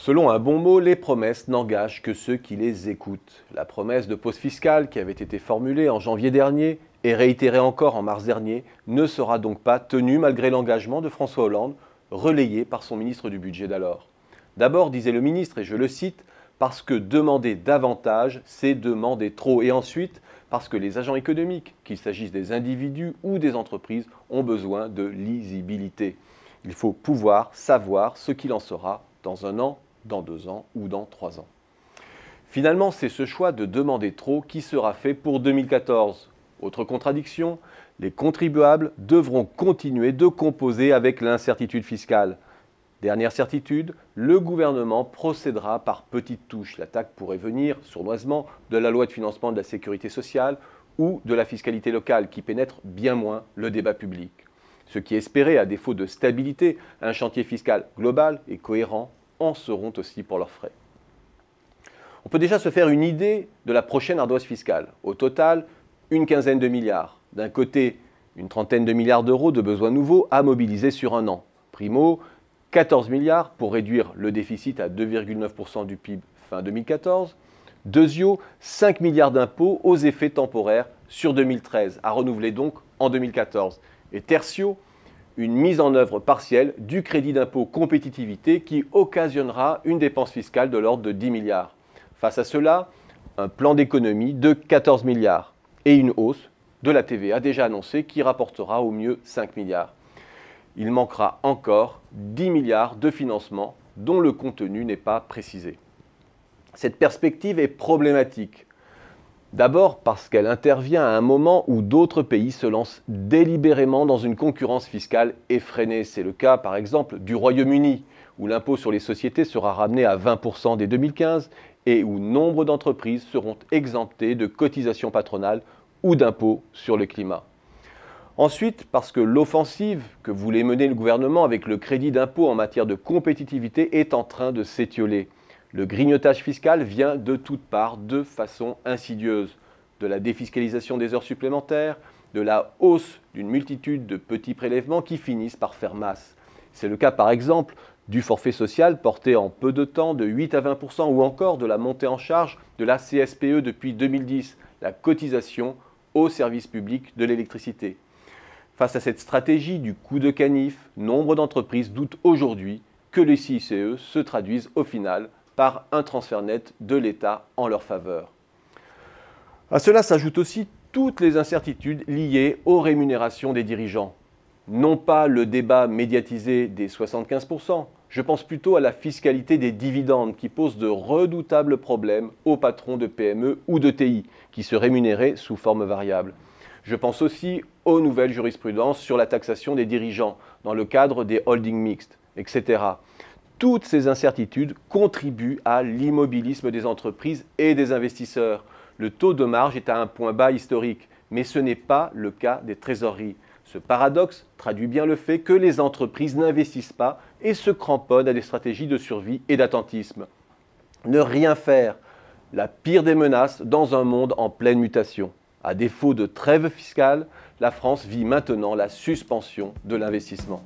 Selon un bon mot, les promesses n'engagent que ceux qui les écoutent. La promesse de pause fiscale qui avait été formulée en janvier dernier et réitérée encore en mars dernier ne sera donc pas tenue malgré l'engagement de François Hollande, relayé par son ministre du Budget d'alors. D'abord, disait le ministre, et je le cite, « parce que demander davantage, c'est demander trop ». Et ensuite, parce que les agents économiques, qu'il s'agisse des individus ou des entreprises, ont besoin de lisibilité. Il faut pouvoir savoir ce qu'il en sera dans 1 an, dans 2 ans ou dans 3 ans. Finalement, c'est ce choix de demander trop qui sera fait pour 2014. Autre contradiction, les contribuables devront continuer de composer avec l'incertitude fiscale. Dernière certitude, le gouvernement procédera par petites touches. L'attaque pourrait venir, sournoisement, de la loi de financement de la sécurité sociale ou de la fiscalité locale qui pénètre bien moins le débat public. Ceux qui espéraient, à défaut de stabilité, un chantier fiscal global et cohérent en seront aussi pour leurs frais. On peut déjà se faire une idée de la prochaine ardoise fiscale. Au total, une quinzaine de milliards. D'un côté, une trentaine de milliards d'euros de besoins nouveaux à mobiliser sur 1 an. Primo, 14 milliards pour réduire le déficit à 2,9% du PIB fin 2014. Deuxio, 5 milliards d'impôts aux effets temporaires sur 2013, à renouveler donc en 2014. Et tertio, une mise en œuvre partielle du crédit d'impôt compétitivité qui occasionnera une dépense fiscale de l'ordre de 10 milliards. Face à cela, un plan d'économie de 14 milliards et une hausse de la TVA déjà annoncée qui rapportera au mieux 5 milliards. Il manquera encore 10 milliards de financement dont le contenu n'est pas précisé. Cette perspective est problématique. D'abord parce qu'elle intervient à un moment où d'autres pays se lancent délibérément dans une concurrence fiscale effrénée. C'est le cas par exemple du Royaume-Uni, où l'impôt sur les sociétés sera ramené à 20% dès 2015 et où nombre d'entreprises seront exemptées de cotisations patronales ou d'impôts sur le climat. Ensuite, parce que l'offensive que voulait mener le gouvernement avec le crédit d'impôt en matière de compétitivité est en train de s'étioler. Le grignotage fiscal vient de toutes parts de façon insidieuse. De la défiscalisation des heures supplémentaires, de la hausse d'une multitude de petits prélèvements qui finissent par faire masse. C'est le cas par exemple du forfait social porté en peu de temps de 8 à 20% ou encore de la montée en charge de la CSPE depuis 2010, la cotisation au service public de l'électricité. Face à cette stratégie du coup de canif, nombre d'entreprises doutent aujourd'hui que les CICE se traduisent au final par un transfert net de l'État en leur faveur. À cela s'ajoutent aussi toutes les incertitudes liées aux rémunérations des dirigeants. Non pas le débat médiatisé des 75%, je pense plutôt à la fiscalité des dividendes qui pose de redoutables problèmes aux patrons de PME ou de TI qui se rémunéraient sous forme variable. Je pense aussi aux nouvelles jurisprudences sur la taxation des dirigeants dans le cadre des holdings mixtes, etc. Toutes ces incertitudes contribuent à l'immobilisme des entreprises et des investisseurs. Le taux de marge est à un point bas historique, mais ce n'est pas le cas des trésoreries. Ce paradoxe traduit bien le fait que les entreprises n'investissent pas et se cramponnent à des stratégies de survie et d'attentisme. Ne rien faire, la pire des menaces dans un monde en pleine mutation. À défaut de trêve fiscale, la France vit maintenant la suspension de l'investissement.